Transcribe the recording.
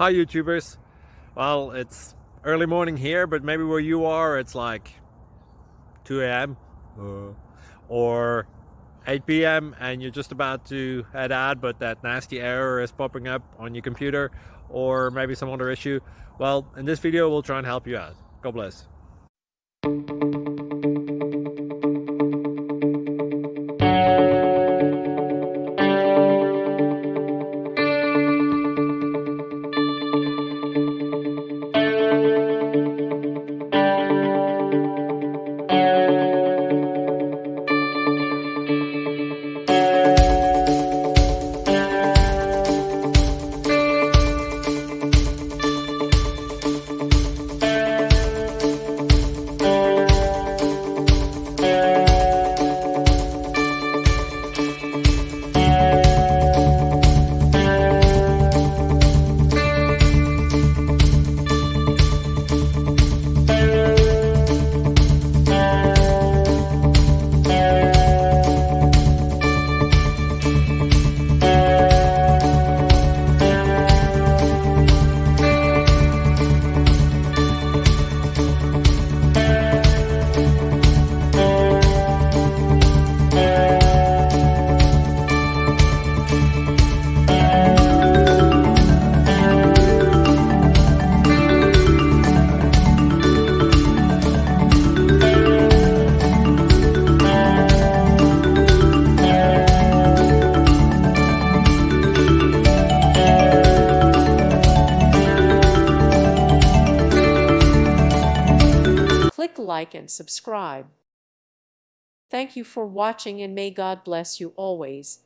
Hi YouTubers. Well, it's early morning here, but maybe where you are it's like 2 a.m. or 8 p.m. and you're just about to head out, but that nasty error is popping up on your computer, or maybe some other issue. Well, in this video we'll try and help you out. God bless. Click like and subscribe. Thank you for watching, and may God bless you always.